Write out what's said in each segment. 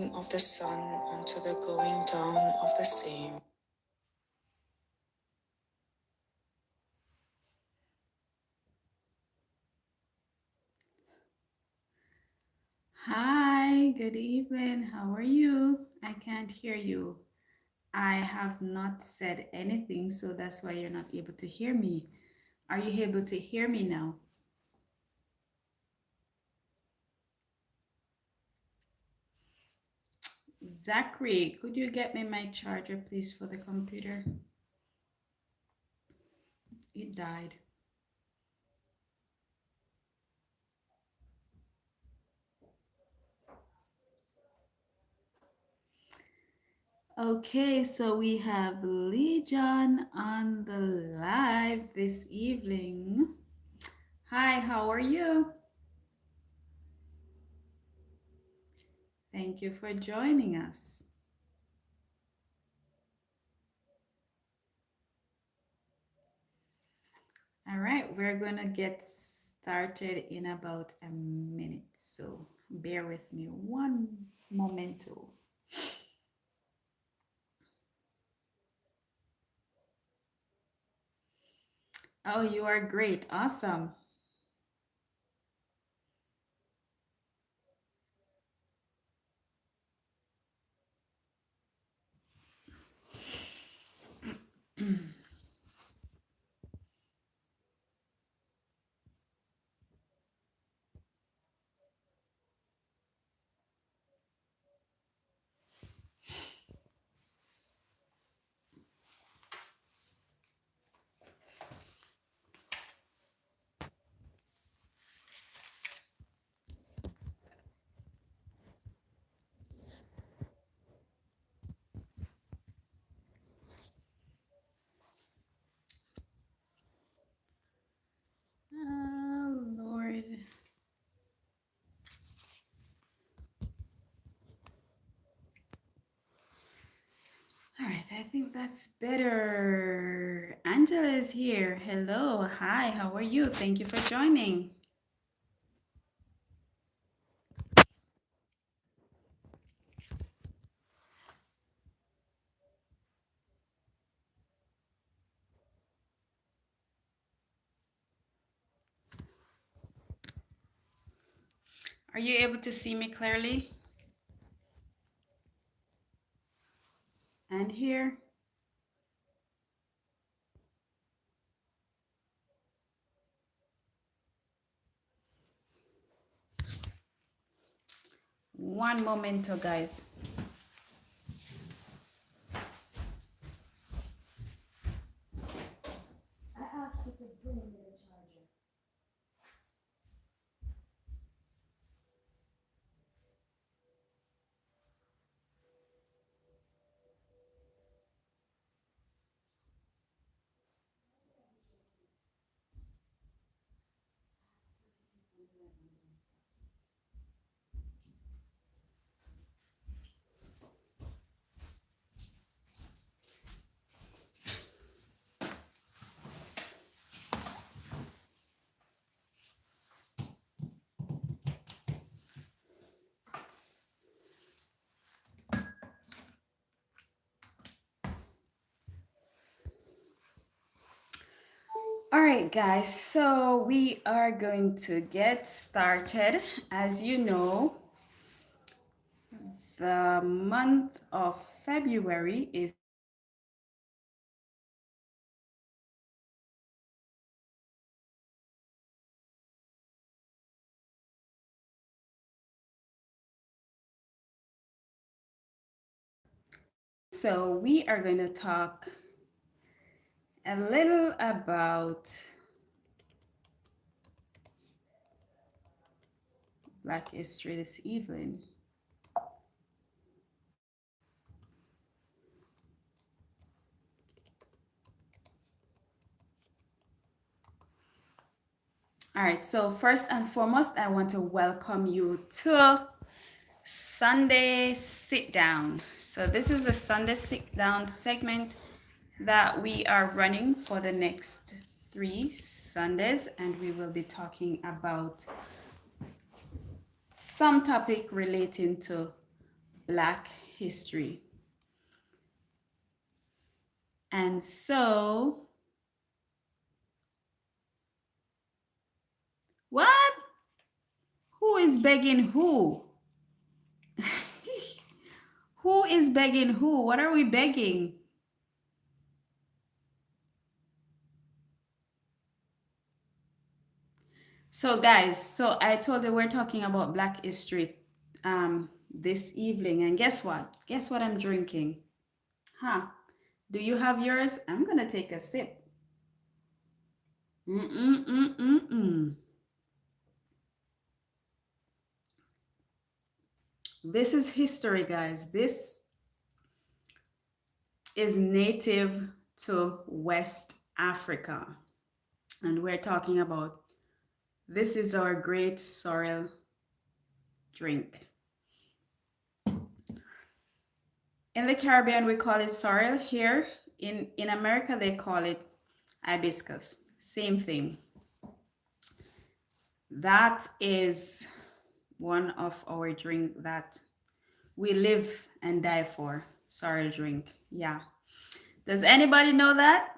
of the sun unto the going down of the same. Hi, good evening. How are you? I can't hear you. I have not said anything, so that's why you're not able to hear me. Are you able to hear me now? Zachary, could you get me my charger, please, for the computer? It died. Okay, so we have Legion on the live this evening. Hi, how are you? Thank you for joining us. All right, we're going to get started in about a minute, so bear with me one momento. Oh, you are great. Awesome. Oh, Lord. All right, I think that's better. Angela is here. Hello. Hi, how are you? Thank you for joining. Are you able to see me clearly? And here? One momento, guys. I asked you to bring me the charger. All right, guys, so we are going to get started. As you know, the month of February is so we are going to talk a little about Black history this evening. All right, so first and foremost, I want to welcome you to Sunday Sit Down. So this is the Sunday Sit Down segment that we are running for the next 3 Sundays, and we will be talking about some topic relating to Black history. And so, what? Who is begging who? Who is begging who? What are we begging? So, guys, so I told you we're talking about Black history this evening. And guess what? Guess what I'm drinking? Huh? Do you have yours? I'm going to take a sip. Mm-mm-mm-mm-mm. This is history, guys. This is native to West Africa. And we're talking about this is our great sorrel drink. In the Caribbean, we call it sorrel. Here in America, they call it hibiscus. Same thing. That is one of our drink that we live and die for. Sorrel drink. Yeah. Does anybody know that?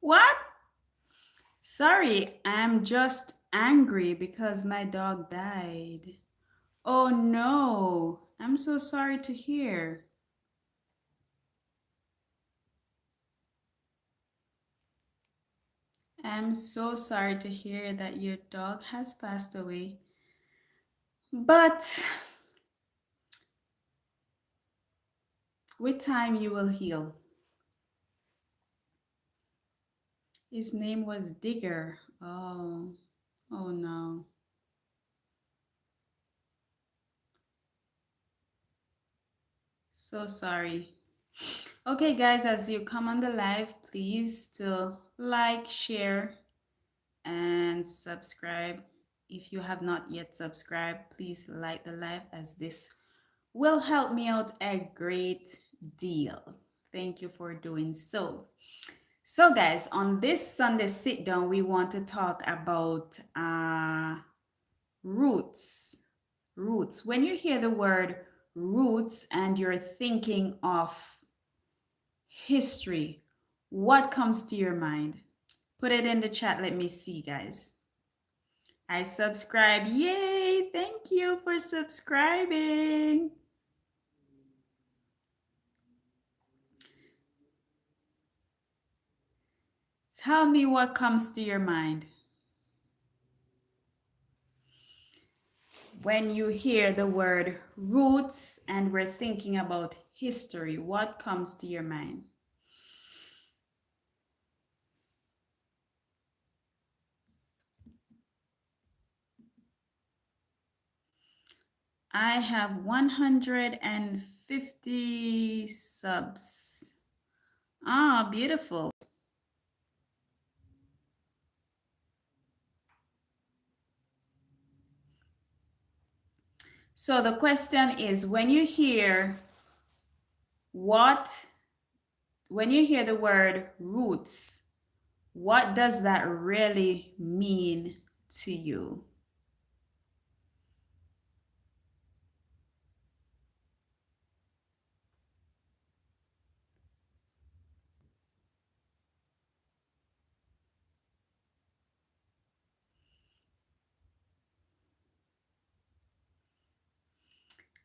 What? Sorry, I'm just angry because my dog died. Oh no, I'm so sorry to hear. I'm so sorry to hear that your dog has passed away. But with time, you will heal. His name was Digger. Oh, oh no. So sorry. Okay, guys, as you come on the live, please still like, share, and subscribe. If you have not yet subscribed, please like the live as this will help me out a great deal. Thank you for doing so. So, guys, on this Sunday sit down, we want to talk about roots. Roots. When you hear the word roots and you're thinking of history, what comes to your mind? Put it in the chat. Let me see, guys. I subscribe. Yay! Thank you for subscribing. Tell me what comes to your mind when you hear the word roots and we're thinking about history. What comes to your mind? I have 150 subs. Ah, beautiful. So the question is, what when you hear the word roots, what does that really mean to you?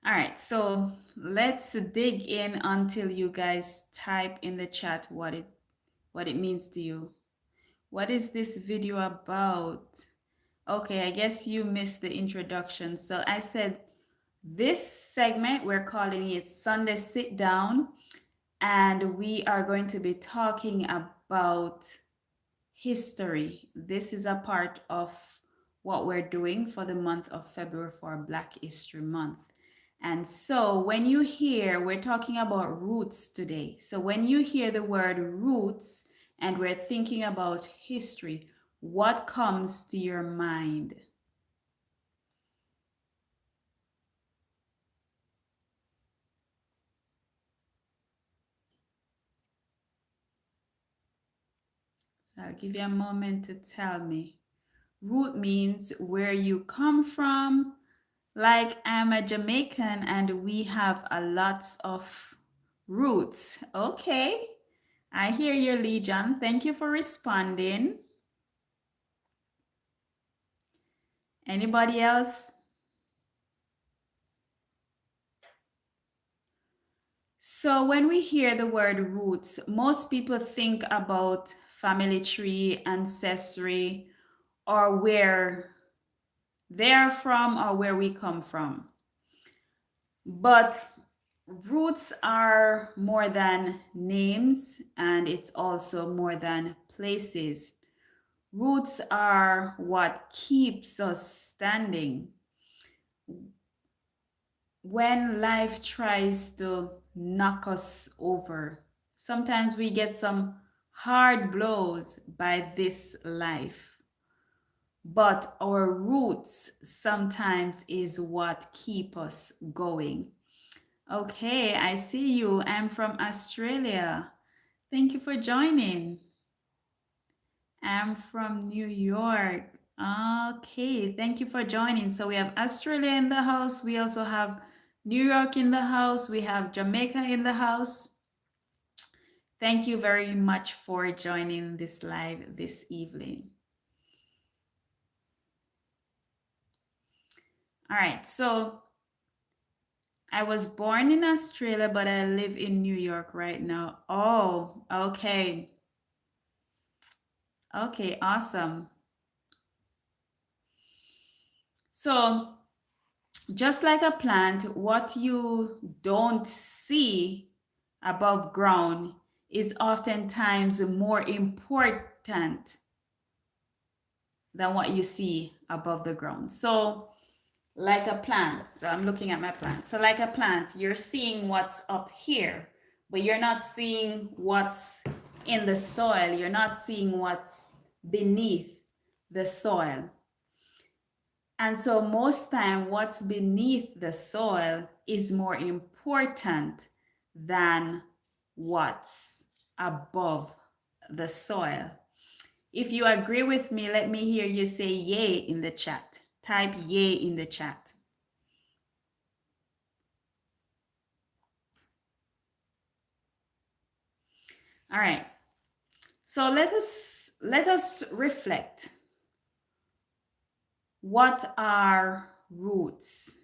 All right, so let's dig in until you guys type in the chat what it means to you. What is this video about? Okay, I guess you missed the introduction. So I said this segment, we're calling it Sunday Sit Down, and we are going to be talking about history. This is a part of what we're doing for the month of February for Black History Month. And so when you hear, we're talking about roots today. So when you hear the word roots and we're thinking about history, what comes to your mind? So I'll give you a moment to tell me. Root means where you come from. Like I'm a Jamaican and we have a lots of roots. Okay. I hear you, Legion. Thank you for responding. Anybody else? So when we hear the word roots, most people think about family tree, ancestry, or where they're from or where we come from. But roots are more than names and it's also more than places. Roots are what keeps us standing. When life tries to knock us over, sometimes we get some hard blows by this life. But our roots sometimes is what keep us going. Okay, I see you. I'm from Australia. Thank you for joining. I'm from New York. Okay, thank you for joining. So we have Australia in the house. We also have New York in the house. We have Jamaica in the house. Thank you very much for joining this live this evening. All right, so I was born in Australia, but I live in New York right now. Oh, okay. Okay, awesome. So, just like a plant, what you don't see above ground is oftentimes more important than what you see above the ground. So, like a plant, so I'm looking at my plant. So, like a plant, you're seeing what's up here, but you're not seeing what's in the soil, you're not seeing what's beneath the soil. And so most time what's beneath the soil is more important than what's above the soil. If you agree with me, let me hear you say yay in the chat. Type yay in the chat. All right. So let us reflect. What are roots?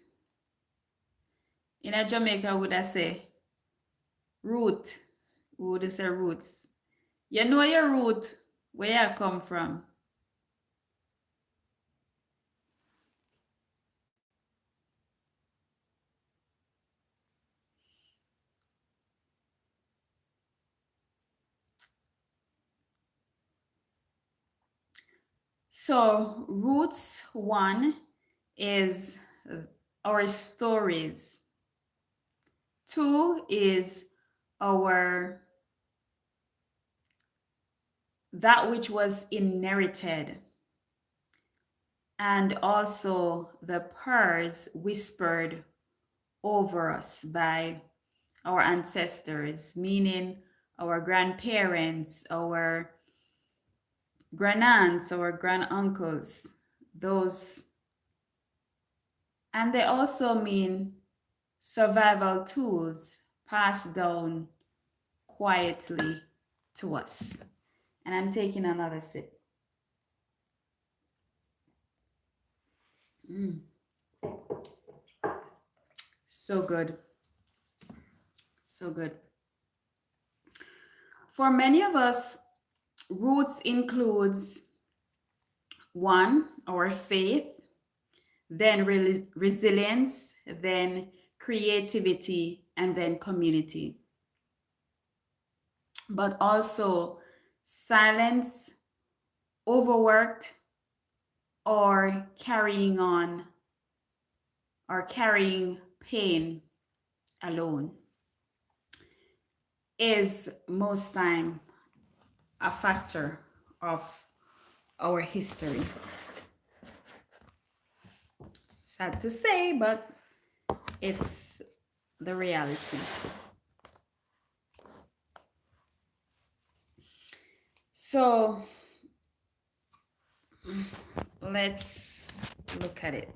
In a Jamaica, would I say root? Would I say roots? You know your root, where you come from. So, roots one is our stories. Two is our that which was inherited, and also the prayers whispered over us by our ancestors, meaning our grandparents, our grandaunt, our granduncles, those, and they also mean survival tools passed down quietly to us. And I'm taking another sip. So good. So good. For many of us, roots includes one, our faith, then resilience, then creativity, and then community. But also silence, overworked, or carrying on, or carrying pain alone is most time a factor of our history. Sad to say, but it's the reality. So let's look at it.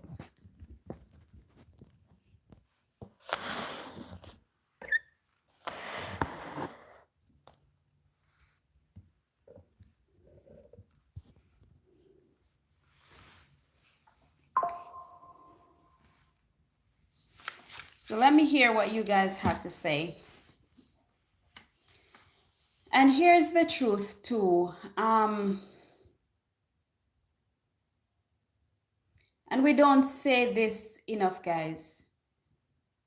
So let me hear what you guys have to say. And here's the truth too. And we don't say this enough, guys.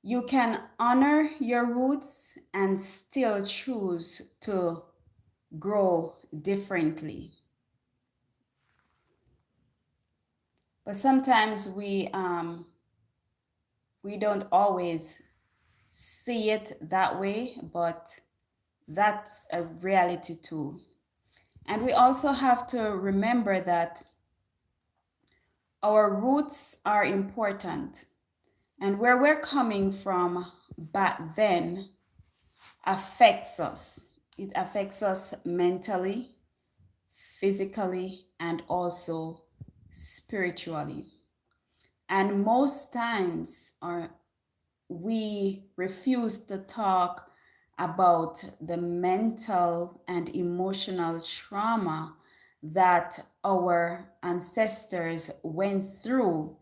You can honor your roots and still choose to grow differently. But sometimes we don't always see it that way, but that's a reality too. And we also have to remember that our roots are important, and where we're coming from back then affects us. It affects us mentally, physically, and also spiritually. And most times, we refuse to talk about the mental and emotional trauma that our ancestors went through,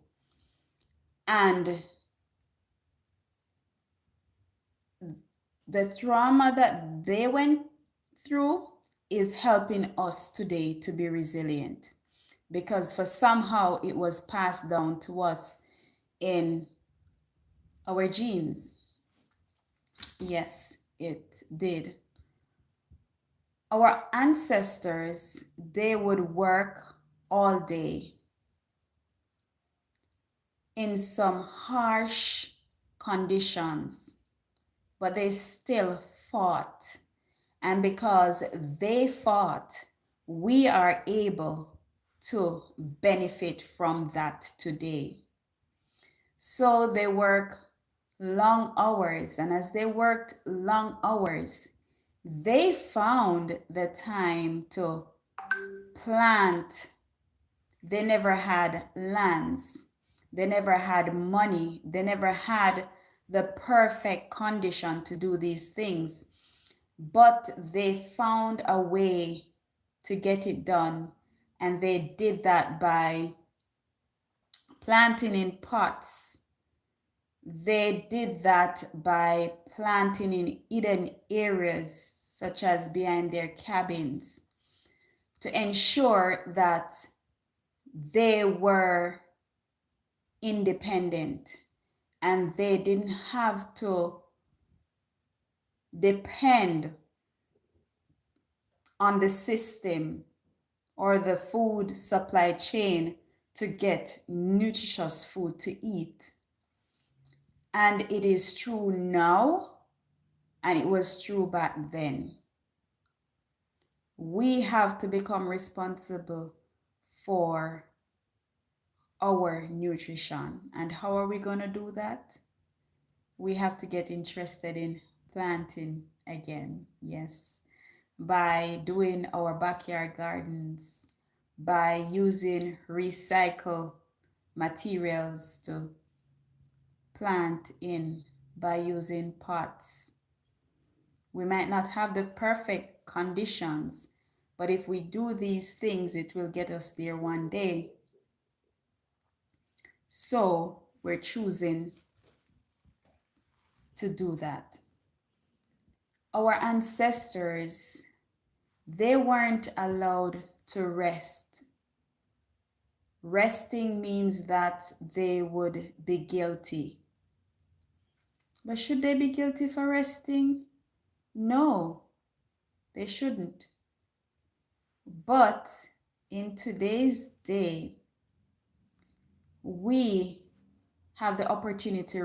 and the trauma that they went through is helping us today to be resilient, because for somehow it was passed down to us in our genes. Yes, it did. Our ancestors, they would work all day in some harsh conditions, but they still fought. And because they fought, we are able to benefit from that today. So they work long hours, and as they worked long hours, they found the time to plant. They never had lands, they never had money, they never had the perfect condition to do these things, but they found a way to get it done. And they did that by planting in pots. They did that by planting in hidden areas, such as behind their cabins, to ensure that they were independent and they didn't have to depend on the system or the food supply chain to get nutritious food to eat. And it is true now, and it was true back then. We have to become responsible for our nutrition. And how are we going to do that? We have to get interested in planting again. Yes. By doing our backyard gardens, by using recycled materials to plant in, by using pots. We might not have the perfect conditions, but if we do these things, it will get us there one day. So we're choosing to do that. Our ancestors, they weren't allowed to rest. Resting means that they would be guilty. But should they be guilty for resting? No, they shouldn't. But in today's day, we have the opportunity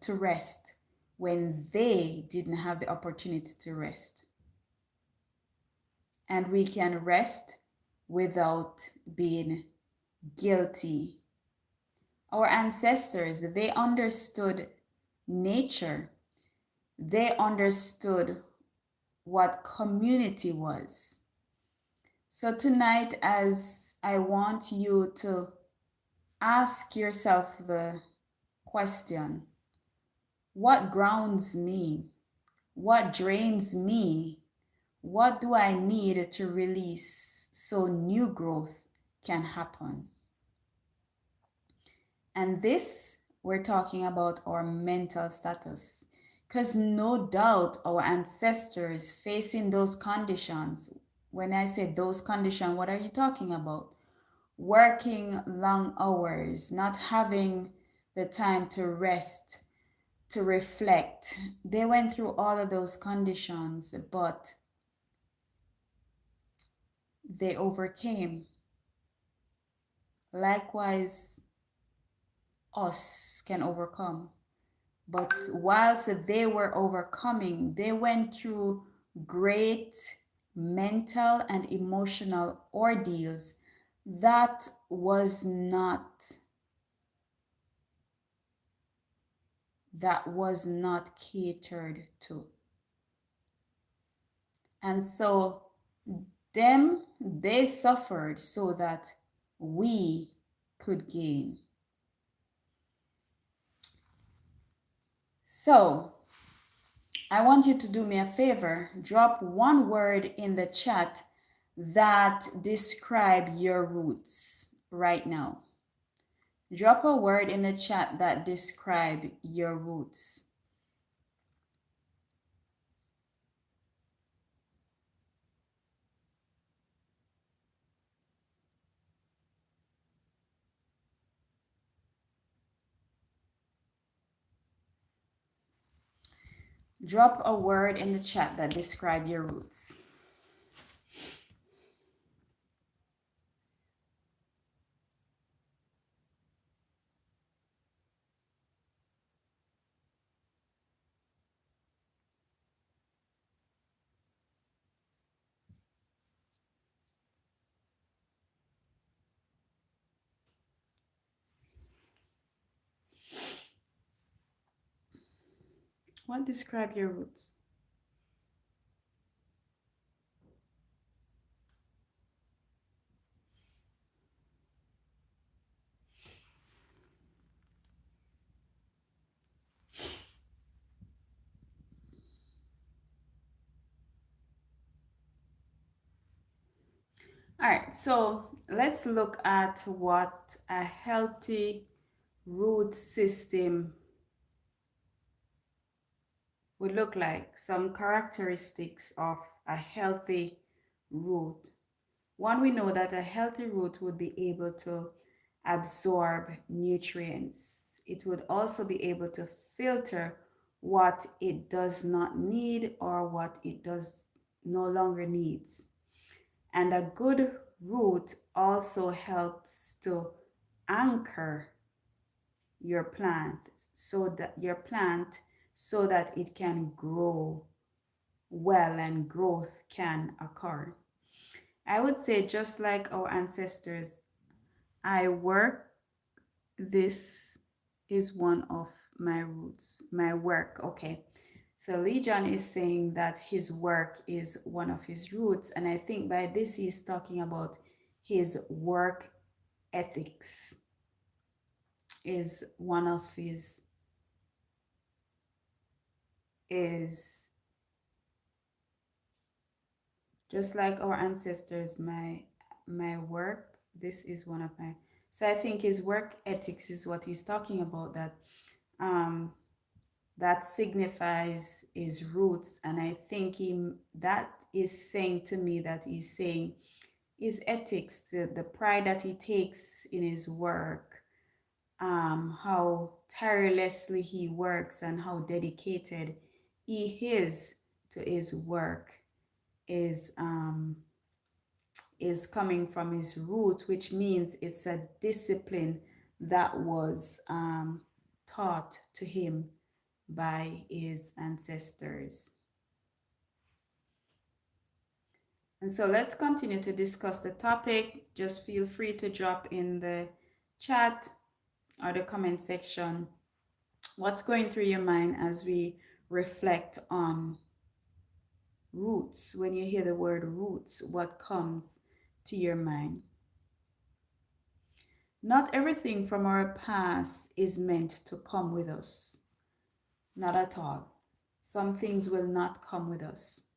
to rest when they didn't have the opportunity to rest. And we can rest without being guilty. Our ancestors, they understood nature. They understood what community was. So tonight, as I want you to ask yourself the question: what grounds me? What drains me? What do I need to release so new growth can happen? And this, we're talking about our mental status. Because no doubt our ancestors facing those conditions, when I say those conditions, what are you talking about? Working long hours, not having the time to rest, to reflect. They went through all of those conditions, but they overcame. Likewise, us can overcome. But whilst they were overcoming, they went through great mental and emotional ordeals that was not catered to. And so they suffered so that we could gain. So I want you to do me a favor. Drop one word in the chat that describe your roots right now. Drop a word in the chat that describe your roots. Drop a word in the chat that describe your roots. What describe your roots? All right, so let's look at what a healthy root system would look like. Some characteristics of a healthy root. One, we know that a healthy root would be able to absorb nutrients. It would also be able to filter what it does not need or what it does no longer needs. And a good root also helps to anchor your plant so that it can grow well and growth can occur. I would say, just like our ancestors, I work, this is one of my roots, my work. Okay. So Legion is saying that his work is one of his roots. And I think by this, he's talking about his work ethics is one of his, is just like our ancestors, my work, this is one of my, so I think his work ethics is what he's talking about, um that signifies his roots. And I think that is saying to me that he's saying his ethics, the pride that he takes in his work, how tirelessly he works and how dedicated he is to his work is coming from his root, which means it's a discipline that was taught to him by his ancestors. And so let's continue to discuss the topic. Just feel free to drop in the chat or the comment section what's going through your mind as we reflect on roots. When you hear the word roots, what comes to your mind? Not everything from our past is meant to come with us. Not at all. Some things will not come with us.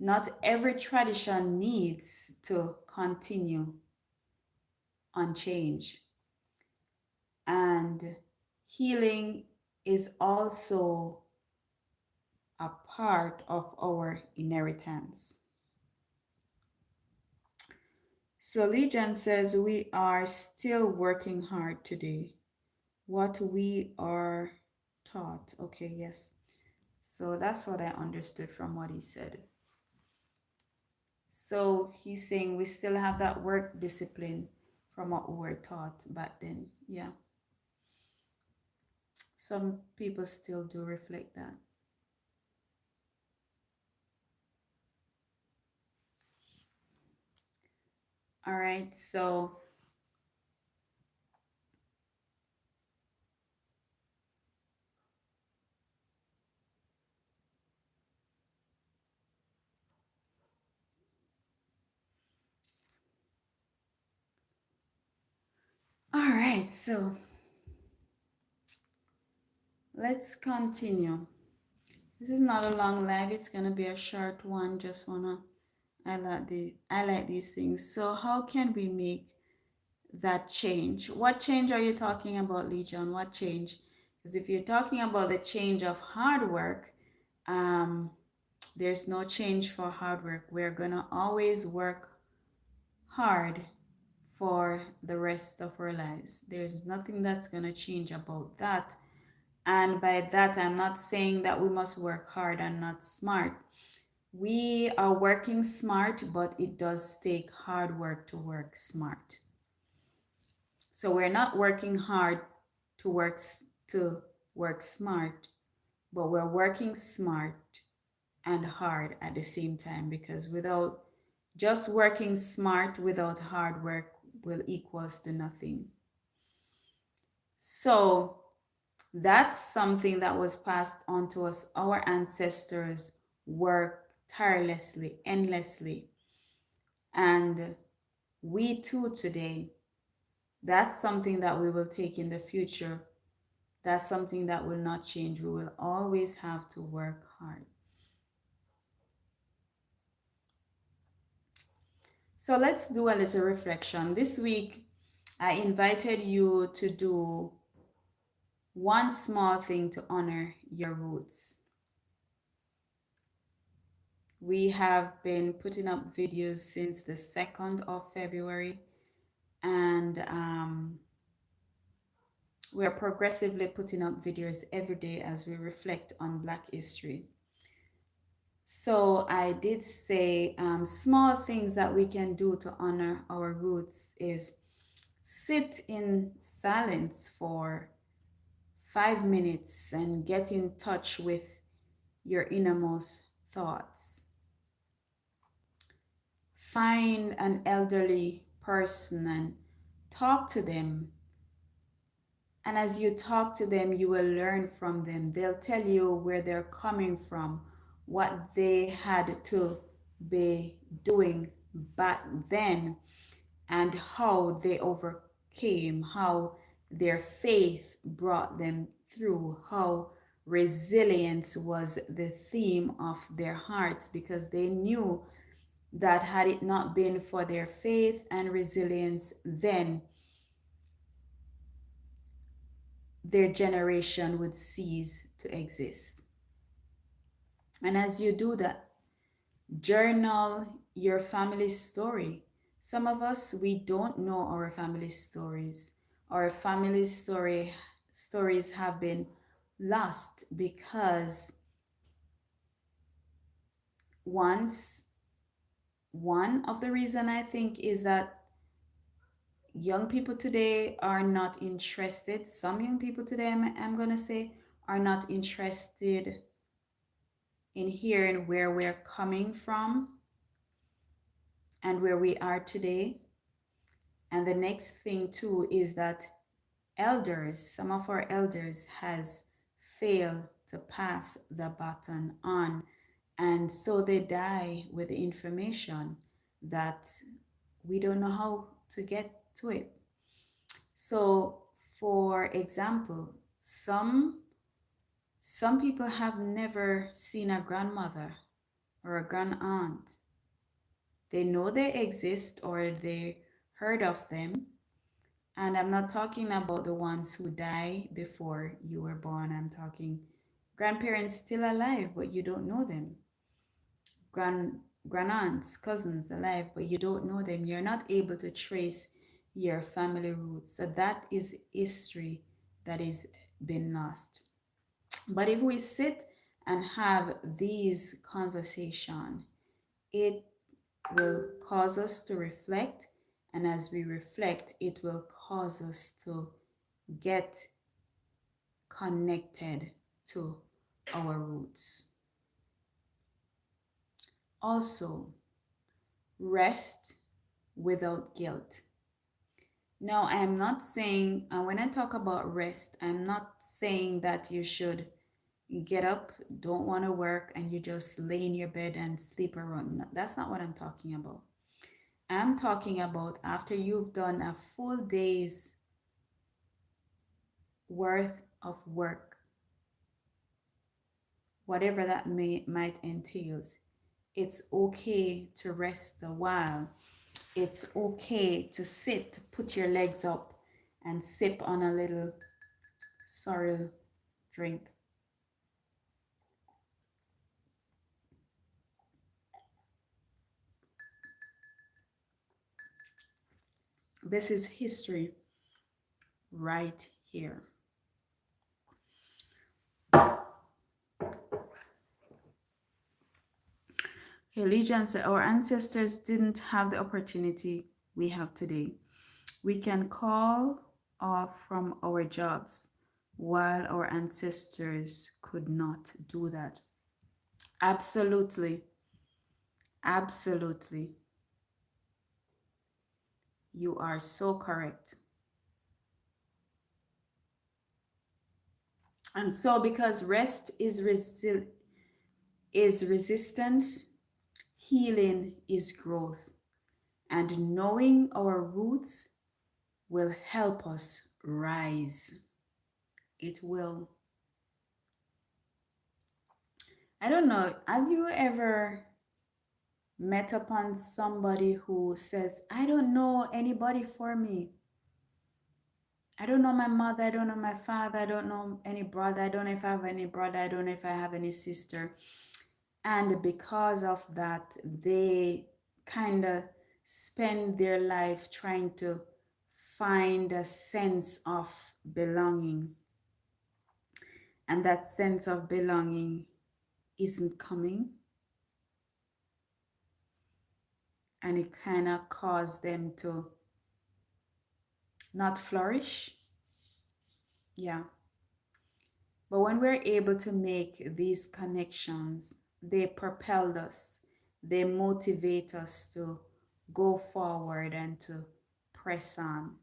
Not every tradition needs to continue unchanged. And healing is also a part of our inheritance. So Legion says we are still working hard today. What we are taught. Okay, yes. So that's what I understood from what he said. So he's saying we still have that work discipline from what we were taught back then. Yeah. Some people still do reflect that. All right. So, all right. So let's continue. This is not a long live. It's gonna be a short one. Just wanna I like these things. So how can we make that change? What change are you talking about, Legion? What change? Because if you're talking about the change of hard work, um, there's no change for hard work. We're gonna always work hard for the rest of our lives. There's nothing that's gonna change about that. And by that, I'm not saying that we must work hard and not smart. We are working smart, but it does take hard work to work smart. So we're not working hard to to work smart, but we're working smart and hard at the same time, because without just working smart without hard work will equals to nothing. So that's something that was passed on to us. Our ancestors worked tirelessly, endlessly, and we too today, that's something that we will take in the future. That's something that will not change. We will always have to work hard. So let's do a little reflection. This week, I invited you to do one small thing to honor your roots. We have been putting up videos since the 2nd of February, and we are progressively putting up videos every day as we reflect on Black history. So I did say small things that we can do to honor our roots is sit in silence for 5 minutes and get in touch with your innermost thoughts. Find an elderly person and talk to them. And as you talk to them, you will learn from them. They'll tell you where they're coming from, what they had to be doing back then, and how they overcame, how their faith brought them through, how resilience was the theme of their hearts, because they knew that had it not been for their faith and resilience, then their generation would cease to exist. And as you do that, journal your family story. Some of us, we don't know our family stories. Our family stories have been lost because once one of the reason I think is that young people today are not interested. Some young people today, I'm gonna say, are not interested in hearing where we're coming from and where we are today. And the next thing too is that some of our elders has failed to pass the baton on. And so they die with the information that we don't know how to get to it. So, for example, some people have never seen a grandmother or a grand aunt. They know they exist or they heard of them. And I'm not talking about the ones who die before you were born. I'm talking grandparents still alive, but you don't know them. Grandaunts, cousins alive, but you don't know them. You're not able to trace your family roots. So that is history that is been lost. But if we sit and have these conversation, it will cause us to reflect, and as we reflect, it will cause us to get connected to our roots. Also, rest without guilt. Now, I'm not saying, when I talk about rest, I'm not saying that you should get up, don't want to work, and you just lay in your bed and sleep around. No, that's not what I'm talking about. I'm talking about after you've done a full day's worth of work, whatever that might entails. It's okay to rest a while. It's okay to sit, put your legs up, and sip on a little sorrel drink. This is history right here. Okay, Legion said our ancestors didn't have the opportunity we have today. We can call off from our jobs while our ancestors could not do that. Absolutely. Absolutely. You are so correct. And so because rest is resistance, healing is growth, and knowing our roots will help us rise. It will. I don't know, have you ever met upon somebody who says, I don't know anybody for me? I don't know my mother, I don't know my father, I don't know any brother, I don't know if I have any brother, I don't know if I have any sister. And because of that, they kind of spend their life trying to find a sense of belonging. And that sense of belonging isn't coming. And it kind of caused them to not flourish. Yeah. But when we're able to make these connections, they propel us, they motivate us to go forward and to press on.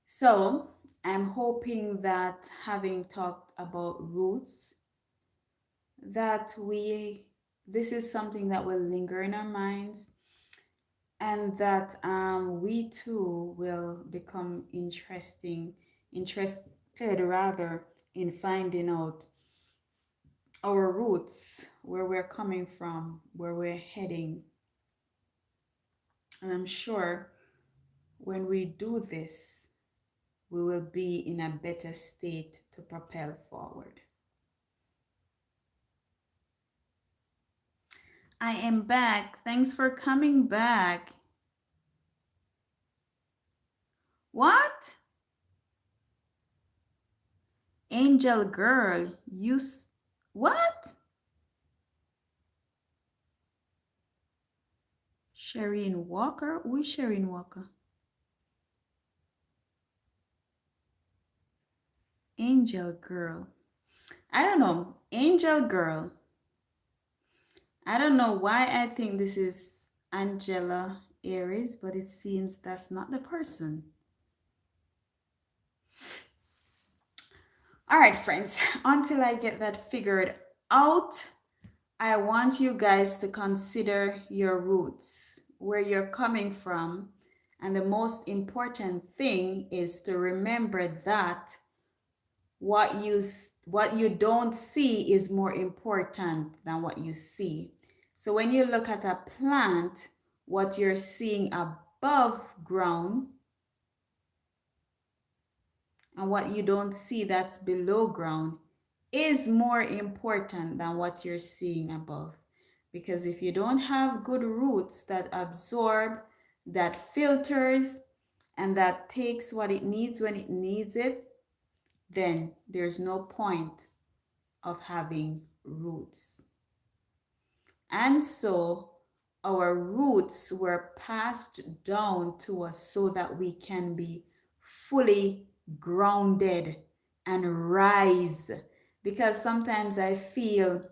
So I'm hoping that having talked about roots, that this is something that will linger in our minds, and that we too will become interested rather in finding out our roots, where we're coming from, where we're heading. And I'm sure when we do this, we will be in a better state to propel forward. I am back. Thanks for coming back. What? Angel girl, what? Shireen Walker? Who is Shireen Walker? Angel girl. I don't know. Angel girl. I don't know why I think this is Angela Aries, but it seems that's not the person. All right, friends, until I get that figured out, I want you guys to consider your roots, where you're coming from. And the most important thing is to remember that what you don't see is more important than what you see. So when you look at a plant, what you're seeing above ground and what you don't see that's below ground is more important than what you're seeing above. Because if you don't have good roots that absorb, that filters, and that takes what it needs when it needs it, then there's no point of having roots. And so our roots were passed down to us so that we can be fully grounded and rise. Because sometimes I feel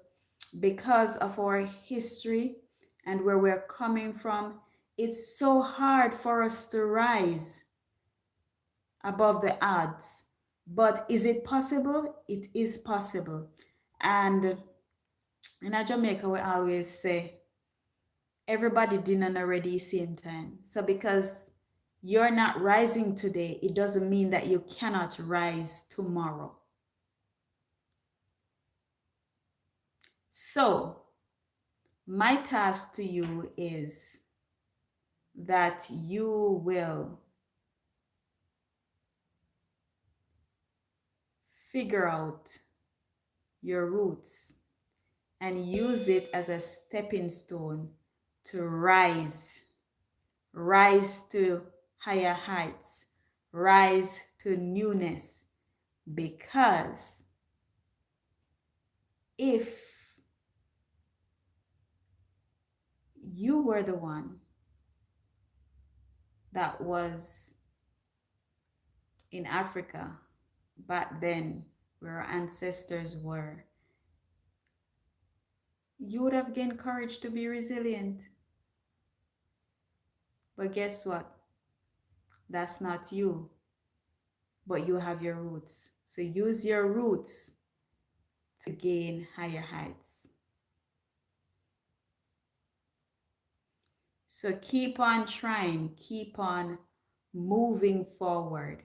because of our history and where we're coming from, it's so hard for us to rise above the odds. But is it possible? It is possible. And in Jamaica, we always say, everybody didn't already same time. So because you're not rising today, it doesn't mean that you cannot rise tomorrow. So my task to you is that you will figure out your roots and use it as a stepping stone to rise to higher heights, rise to newness. Because if you were the one that was in Africa back then, where our ancestors were, you would have gained courage to be resilient. But guess what? That's not you, but you have your roots. So use your roots to gain higher heights. So keep on trying, keep on moving forward.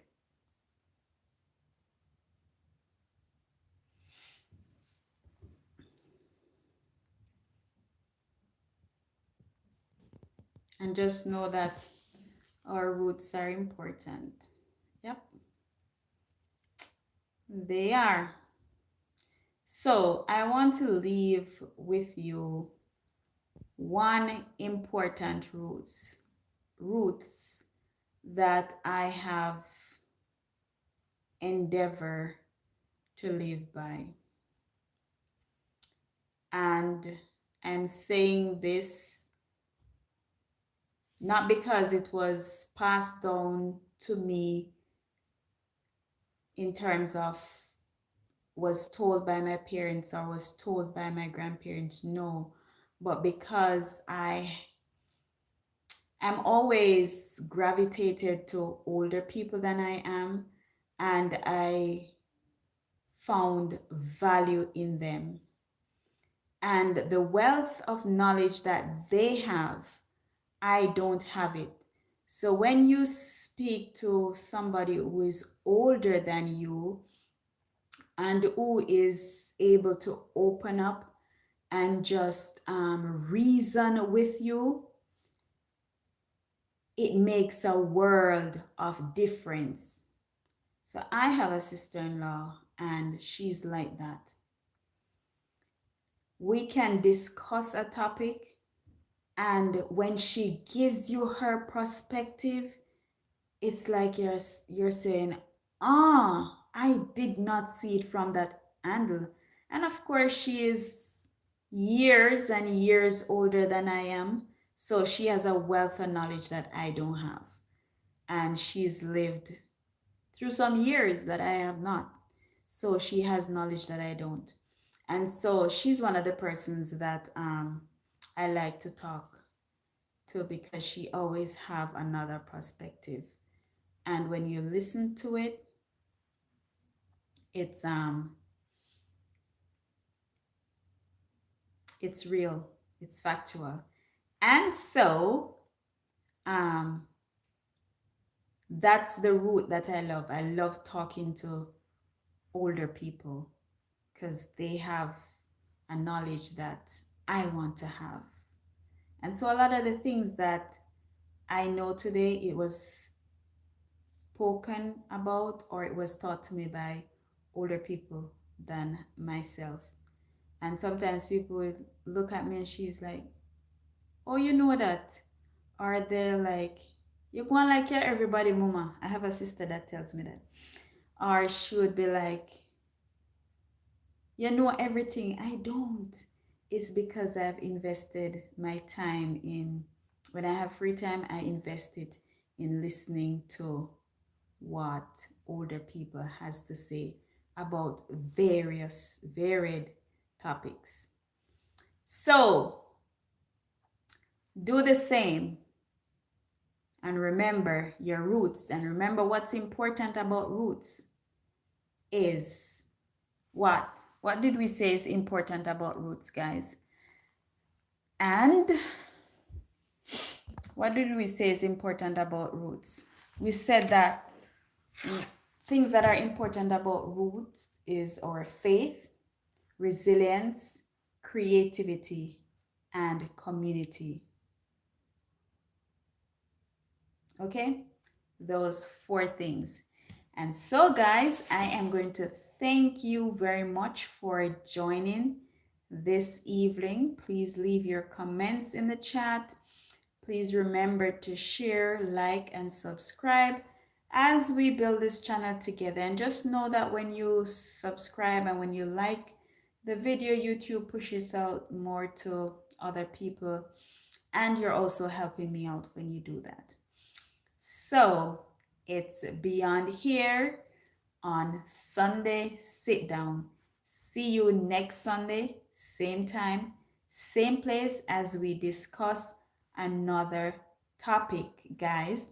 And just know that our roots are important. Yep, they are. So I want to leave with you one important roots that I have endeavored to live by. And I'm saying this not because it was passed down to me in terms of was told by my parents or was told by my grandparents, no, but because I'm always gravitated to older people than I am, and I found value in them. And the wealth of knowledge that they have, I don't have it. So when you speak to somebody who is older than you and who is able to open up and just reason with you, it makes a world of difference. So I have a sister-in-law and she's like that. We can discuss a topic, and when she gives you her perspective, it's like you're saying, ah, I did not see it from that angle. And of course, she is years and years older than I am. So she has a wealth of knowledge that I don't have. And she's lived through some years that I have not. So she has knowledge that I don't. And so she's one of the persons that I like to talk to because she always have another perspective. And when you listen to it, it's It's real, it's factual. And so, um, that's the route that I love. I love talking to older people because they have a knowledge that I want to have. And so, a lot of the things that I know today, it was spoken about or it was taught to me by older people than myself. And sometimes people would look at me and she's like, oh, you know that? Or they're like, you go on like you're everybody, mama. I have a sister that tells me that. Or she would be like, you know everything. I don't. It's because I've invested my time in, when I have free time, I invest it in listening to what older people has to say about various varied topics. So do the same and remember your roots, and remember what's important about roots is what did we say is important about roots, guys? And what did we say is important about roots? We said that things that are important about roots is our faith, resilience, creativity, and community. Okay? Those four things. And so, guys, I am going to thank you very much for joining this evening. Please leave your comments in the chat. Please remember to share, like, and subscribe as we build this channel together. And just know that when you subscribe and when you like the video, YouTube pushes out more to other people. And you're also helping me out when you do that. So it's Beyond Here on Sunday Sit Down. See you next Sunday, same time, same place as we discuss another topic, guys.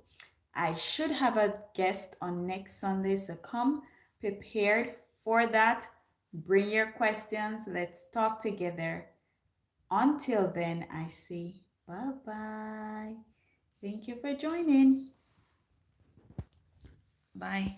I should have a guest on next Sunday, so come prepared for that. Bring your questions. Let's talk together. Until then, I say bye bye. Thank you for joining. Bye.